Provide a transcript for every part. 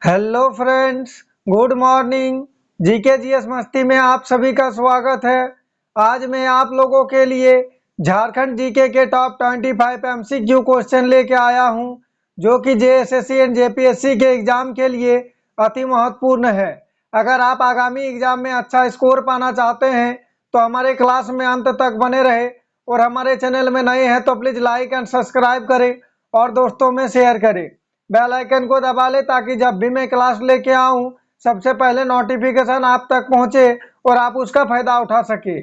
Hello friends, good morning. GK GS मस्ती में आप सभी का स्वागत है। आज मैं आप लोगों के लिए झारखंड जीके के टॉप 25 एमसीक्यू क्वेश्चन लेके आया हूं, जो कि जेएसएससी एंड जेपीएससी के एग्जाम के लिए अति महत्वपूर्ण है। अगर आप आगामी एग्जाम में अच्छा स्कोर पाना चाहते हैं तो हमारे क्लास में अंत तक बने रहे, और हमारे चैनल में नए हैं तो प्लीज लाइक एंड सब्सक्राइब करें और दोस्तों में शेयर करें। बेल आइकन को दबा ले ताकि जब भी मैं क्लास लेके आऊं सबसे पहले नोटिफिकेशन आप तक पहुंचे और आप उसका फायदा उठा सके।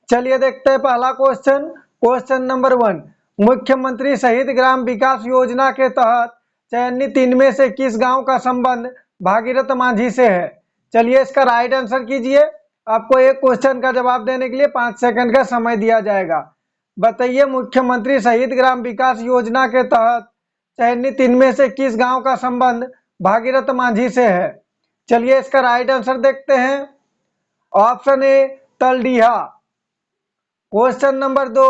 चलिए देखते हैं पहला क्वेश्चन। क्वेश्चन नंबर 1, मुख्यमंत्री शहीद ग्राम विकास योजना के तहत चयनित इनमें से किस गांव का संबंध भागीरथ मांझी से है? चलिए इसका राइट आंसर कीजिए। आपको एक क्वेश्चन का जवाब देने के लिए 5 सेकंड का समय दिया जाएगा। बताइए, मुख्यमंत्री शहीद ग्राम विकास योजना के तहत चयनित इनमें से किस गांव का संबंध भागीरथ मांझी से है? चलिए इसका राइट आंसर देखते हैं। Option a Taldiha. Question number 2,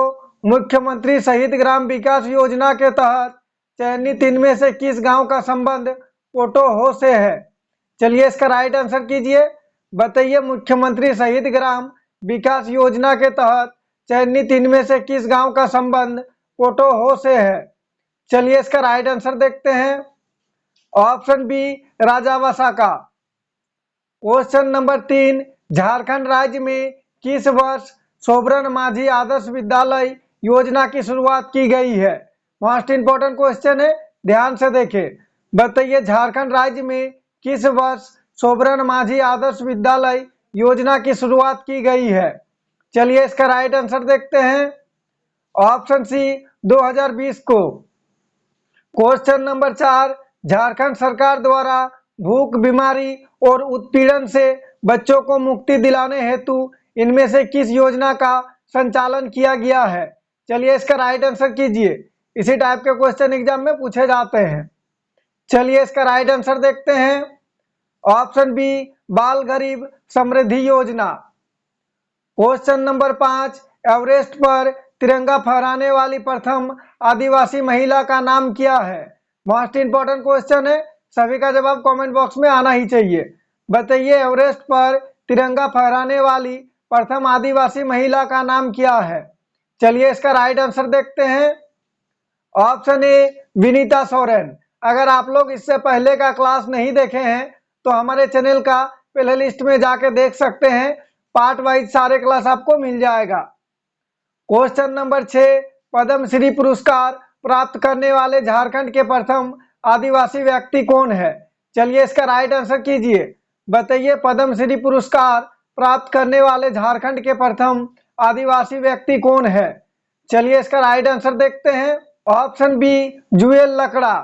मुख्यमंत्री शहीद ग्राम विकास योजना के तहत चयनित इनमें से किस गांव का संबंध पोटोहो से है? चलिए इसका राइट आंसर कीजिए। बताइए, मुख्यमंत्री शहीद ग्राम विकास योजना के तहत चयनित इनमें से किस गांव का संबंध पोटोहो से है? चलिए इसका राइट आंसर देखते हैं। ऑप्शन बी राजावासा का। क्वेश्चन नंबर 3, झारखंड राज्य में किस वर्ष सोबरन मांझी आदर्श विद्यालय योजना की शुरुआत की गई है? मोस्ट इंपोर्टेंट क्वेश्चन है, ध्यान से देखें। बताइए, झारखंड राज्य में किस वर्ष सोबरन मांझी आदर्श विद्यालय योजना की शुरुआत की गई है? चलिए इसका राइट आंसर देखते हैं। ऑप्शन सी 2020 को। क्वेश्चन नंबर 4, झारखंड सरकार द्वारा भूख, बीमारी और उत्पीड़न से बच्चों को मुक्ति दिलाने हेतु इनमें से किस योजना का संचालन किया गया है? चलिए इसका राइट आंसर कीजिए। इसी टाइप के क्वेश्चन एग्जाम में पूछे जाते हैं। चलिए इसका राइट आंसर देखते हैं। ऑप्शन बी बाल गरीब समृद्धि योजना। क्वेश्चन नंबर 5, एवरेस्ट पर तिरंगा फहराने वाली प्रथम आदिवासी महिला का नाम क्या है? मोस्ट इंपोर्टेंट क्वेश्चन है, सभी का जवाब कमेंट बॉक्स में आना ही चाहिए। बताइए, एवरेस्ट पर तिरंगा फहराने वाली प्रथम आदिवासी महिला का नाम क्या है? चलिए इसका राइट आंसर देखते हैं। ऑप्शन ए विनीता सोरेन। अगर आप लोग इससे पहले का क्लास नहीं देखे हैं तो हमारे चैनल का प्ले लिस्ट में जाके देख सकते हैं, पार्ट वाइज सारे क्लास आपको मिल जाएगा। क्वेश्चन नंबर 6, पद्म श्री पुरस्कार प्राप्त करने वाले झारखंड के प्रथम आदिवासी व्यक्ति कौन है? चलिए इसका राइट आंसर कीजिए। बताइए, पद्म श्री पुरस्कार प्राप्त करने वाले झारखंड के प्रथम आदिवासी व्यक्ति कौन है? चलिए इसका राइट आंसर देखते हैं। ऑप्शन बी जुएल लकड़ा।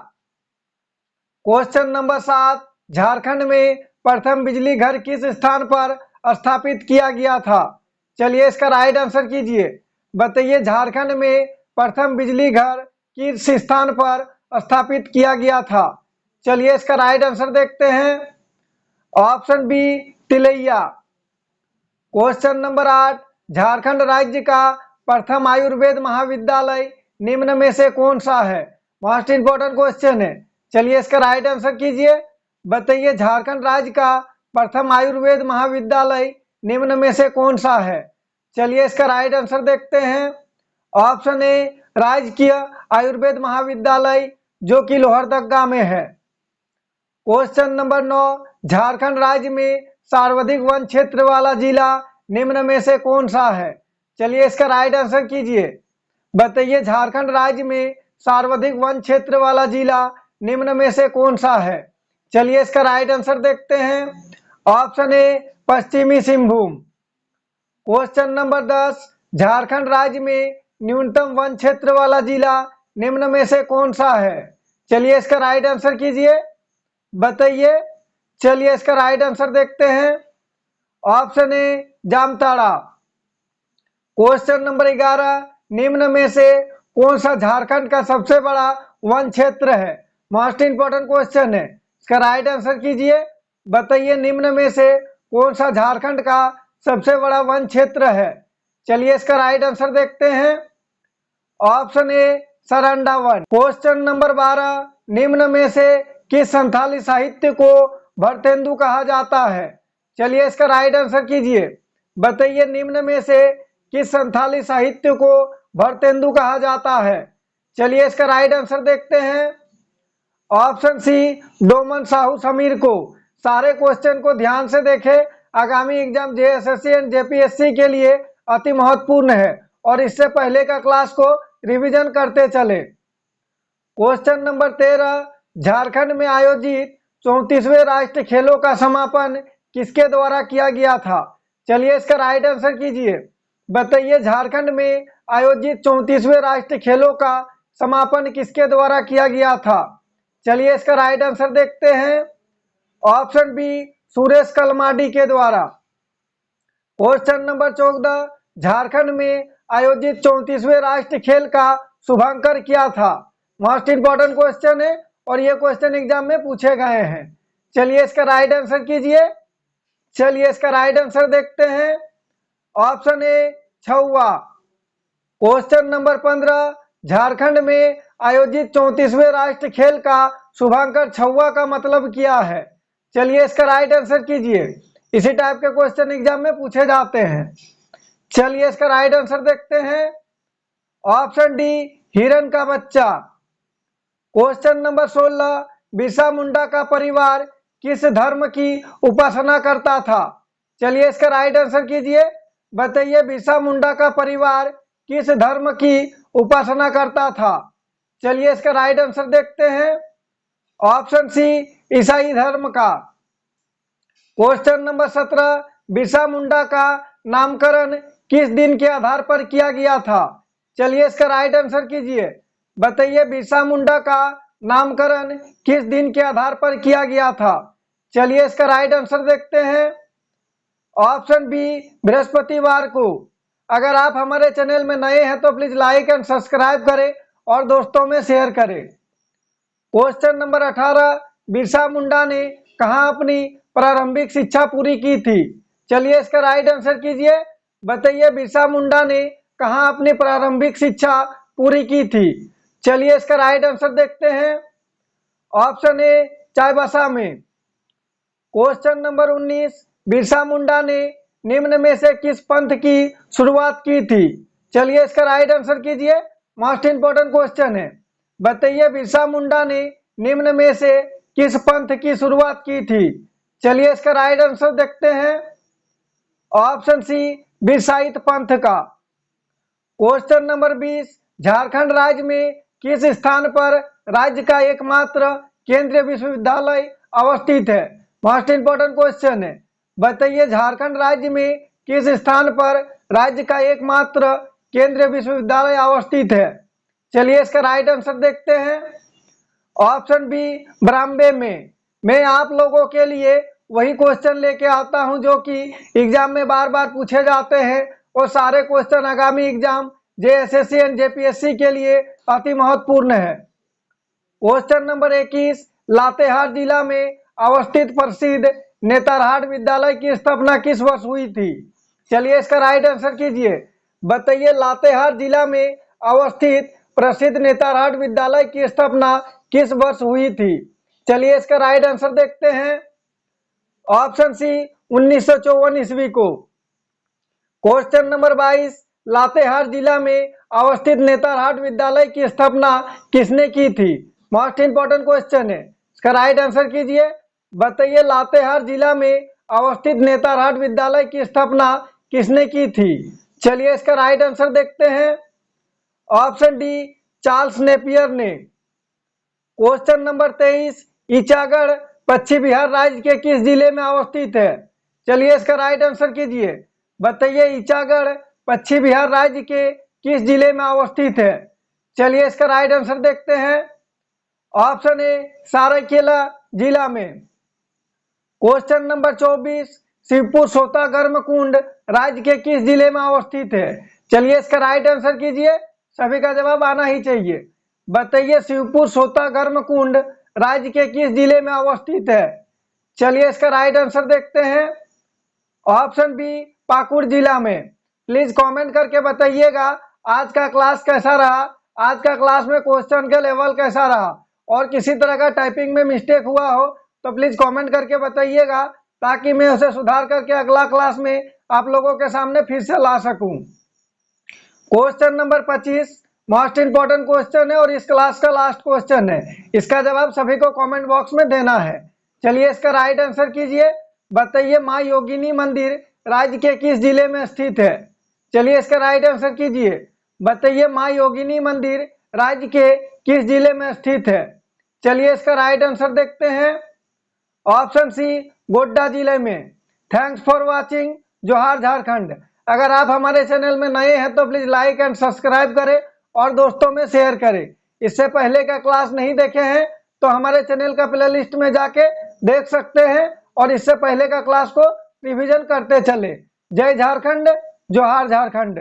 क्वेश्चन नंबर 7, झारखंड में प्रथम बिजली घर किस स्थान पर स्थापित किया गया था? चलिए इसका राइट आंसर कीजिए। बताइए, झारखंड में प्रथम बिजली घर किस स्थान पर स्थापित किया गया था? चलिए इसका राइट आंसर देखते हैं। Option B Tilaiya. Question number 8, Jharkhand राज्य का प्रथम आयुर्वेद महाविद्यालय निम्न में से कौन सा है? मोस्ट इंपोर्टेंट क्वेश्चन है। चलिए इसका राइट आंसर कीजिए। बताइए, झारखंड राज्य का प्रथम आयुर्वेद महाविद्यालय निम्न में से कौन सा है? चलिए इसका राइट आंसर देखते हैं। ऑप्शन ए राजकीय आयुर्वेद महाविद्यालय, जो कि लोहरदगा में है। क्वेश्चन नंबर 9, झारखंड राज्य में सर्वाधिक वन क्षेत्र वाला जिला निम्न में से कौन सा है? चलिए इसका राइट आंसर कीजिए। बताइए, झारखंड राज्य में सर्वाधिक वन क्षेत्र वाला जिला निम्न में से कौन सा है? चलिए इसका राइट आंसर देखते हैं। ऑप्शन ए पश्चिमी सिंहभूम। क्वेश्चन नंबर 10, झारखंड राज्य में न्यूनतम वन क्षेत्र वाला जिला निम्न में से कौन सा है? चलिए इसका राइट आंसर कीजिए। बताइए। चलिए इसका राइट आंसर देखते हैं। ऑप्शन ए जामताड़ा। क्वेश्चन नंबर 11, निम्न में से कौन सा झारखंड का सबसे बड़ा वन क्षेत्र है? मोस्ट इंपोर्टेंट क्वेश्चन है, इसका राइट आंसर कीजिए। बताइए, निम्न में से कौन सा झारखंड का सबसे बड़ा वन क्षेत्र है? चलिए इसका राइट आंसर देखते हैं। ऑप्शन ए सरंडा वन। क्वेश्चन नंबर 12, निम्न में से किस संथाली साहित्य को भरतेंदु कहा जाता है? चलिए इसका राइट आंसर कीजिए। बताइए निम्न में से किस संथाली साहित्य को भरतेंदु कहा जाता है? चलिए इसका राइट आंसर देखते हैं। ऑप्शन सी डोमन साहू समीर को। सारे क्वेश्चन को ध्यान से देखें, आगामी एग्जाम जेएसएससी एंड जेपीएससी के लिए अति महत्वपूर्ण है और इससे पहले का क्लास को रिवीजन करते चले। क्वेश्चन नंबर 13, झारखंड में आयोजित 34वें राष्ट्रीय खेलों का समापन किसके द्वारा किया गया था? चलिए इसका राइट आंसर कीजिए। बताइए झारखंड में आयोजित 34वें राष्ट्रीय खेलों का समापन किसके द्वारा किया गया था? चलिए इसका राइट आंसर देखते हैं। ऑप्शन बी सुरेश कलमाडी के द्वारा। क्वेश्चन नंबर 14, झारखंड में आयोजित 34वें राष्ट्रीय खेल का शुभांकर किया था? मोस्ट इंपॉर्टेंट क्वेश्चन है और ये क्वेश्चन एग्जाम में पूछे गए हैं। चलिए इसका राइट आंसर कीजिए। चलिए इसका राइट आंसर देखते हैं। Option a Chhauwa. Question number 15, Jharkhand में आयोजित 34वें राष्ट्रीय खेल का शुभांकर छौवा का मतलब क्या है? चलिए इसका राइट आंसर कीजिए। इसी टाइप के क्वेश्चन एग्जाम में पूछे जाते हैं। चलिए इसका राइट आंसर देखते हैं। ऑप्शन डी हिरन का बच्चा। क्वेश्चन नंबर 16, बिरसा मुंडा का परिवार किस धर्म की उपासना करता था? चलिए इसका राइट आंसर कीजिए। बताइए बिरसा मुंडा का परिवार किस धर्म की उपासना करता था? चलिए इसका राइट आंसर देखते हैं। ऑप्शन सी ईसाई धर्म का। क्वेश्चन नंबर 17, बिरसा मुंडा का नामकरण किस दिन के आधार पर किया गया था? चलिए इसका राइट आंसर कीजिए। बताइए बिरसा मुंडा का नामकरण किस दिन के आधार पर किया गया था? चलिए इसका राइट आंसर देखते हैं। ऑप्शन बी बृहस्पतिवार को। अगर आप हमारे चैनल में नए हैं तो प्लीज लाइक एंड सब्सक्राइब करें और दोस्तों में शेयर करें। क्वेश्चन नंबर 18, बिरसा मुंडा ने कहां अपनी प्रारंभिक शिक्षा पूरी की थी? चलिए इसका राइट आंसर कीजिए। बताइए बिरसा मुंडा ने कहां अपनी प्रारंभिक शिक्षा पूरी की थी? चलिए इसका राइट आंसर देखते हैं। ऑप्शन ए चाईबासा में। क्वेश्चन नंबर 19, बिरसा मुंडा ने निम्न में से किस पंथ की शुरुआत की थी? चलिए इसका राइट आंसर कीजिए। मोस्ट इंपोर्टेंट क्वेश्चन है। बताइए बिरसा मुंडा ने निम्न में से किस पंथ की शुरुआत की थी? चलिए इसका राइट आंसर देखते हैं। ऑप्शन सी बिरसाइत पंथ का। क्वेश्चन नंबर 20, झारखंड राज्य में किस स्थान पर राज्य का एकमात्र केंद्रीय विश्वविद्यालय अवस्थित है? मोस्ट इंपोर्टेंट क्वेश्चन है। बताइए झारखंड राज्य में किस स्थान पर राज्य का एकमात्र केंद्रीय विश्वविद्यालय अवस्थित है? चलिए इसका राइट आंसर देखते हैं। ऑप्शन बी ब्राम्बे में। मैं आप लोगों के लिए वही क्वेश्चन लेके आता हूं जो कि एग्जाम में बार बार पूछे जाते हैं और सारे क्वेश्चन आगामी एग्जाम जेएसएससी एंड जेपीएससी के लिए अति महत्वपूर्ण है। क्वेश्चन नंबर 21, लातेहार जिला में अवस्थित प्रसिद्ध नेतरहाट विद्यालय की स्थापना किस वर्ष हुई थी? चलिए इसका राइट आंसर कीजिए। बताइए लातेहार जिला में अवस्थित प्रसिद्ध नेतरहाट विद्यालय की स्थापना किस वर्ष हुई थी? चलिए इसका राइट आंसर देखते हैं। ऑप्शन सी 1954 ईस्वी को। क्वेश्चन नंबर 22, लातेहार जिला में अवस्थित नेतरहाट विद्यालय की स्थापना किसने की थी? मोस्ट इंपोर्टेंट क्वेश्चन है। इसका राइट आंसर कीजिए। बताइए लातेहार जिला में अवस्थित नेतरहाट विद्यालय की स्थापना किसने की थी? चलिए इसका राइट आंसर देखते हैं। ऑप्शन डी चार्ल्स नेपियर ने। क्वेश्चन नंबर 23, ईचागढ़ पश्चिम बिहार राज्य के किस जिले में अवस्थित है? चलिए इसका राइट आंसर कीजिए। बताइए ईचागढ़ पश्चिम बिहार राज्य के किस जिले में अवस्थित है? चलिए इसका राइट आंसर देखते हैं। ऑप्शन ए सरायकेला जिला में। क्वेश्चन नंबर 24, शिवपुर सोता गर्म कुंड राज्य के किस जिले में अवस्थित है? चलिए इसका राइट आंसर कीजिए। सभी का जवाब आना ही चाहिए। बताइए शिवपुर सोता गर्म कुंड राज्य के किस जिले में अवस्थित है? चलिए इसका राइट आंसर देखते हैं। ऑप्शन बी पाकुड़ जिला में। प्लीज कमेंट करके बताइएगा आज का क्लास कैसा रहा, आज का क्लास में क्वेश्चन का लेवल कैसा रहा और किसी तरह का टाइपिंग में मिस्टेक हुआ हो तो प्लीज कमेंट करके बताइएगा, ताकि मैं उसे सुधार करके अगला क्लास में आप लोगों के सामने फिर से ला सकूं। Question number 25 most important question है और इस क्लास का लास्ट क्वेश्चन है। इसका जवाब सभी को कमेंट बॉक्स में देना है। चलिए इसका राइट आंसर कीजिए। बताइए माँ योगिनी मंदिर राज्य के किस जिले में स्थित है। चलिए इसका राइट आंसर कीजिए। बताइए माँ योगिनी मंदिर राज्य के किस जिले में स्थित है। चलिए इसका राइट आंसर देखते हैं। ऑप्शन सी गोड्डा जिले में। Thanks for watching. जोहार झारखंड। अगर आप हमारे चैनल में नए हैं तो प्लीज लाइक एंड सब्सक्राइब करें और दोस्तों में शेयर करें। इससे पहले का क्लास नहीं देखे हैं तो हमारे चैनल का प्लेलिस्ट में जाके देख सकते हैं और इससे पहले का क्लास को रिवीजन करते चले। जय झारखंड, जोहार झारखंड।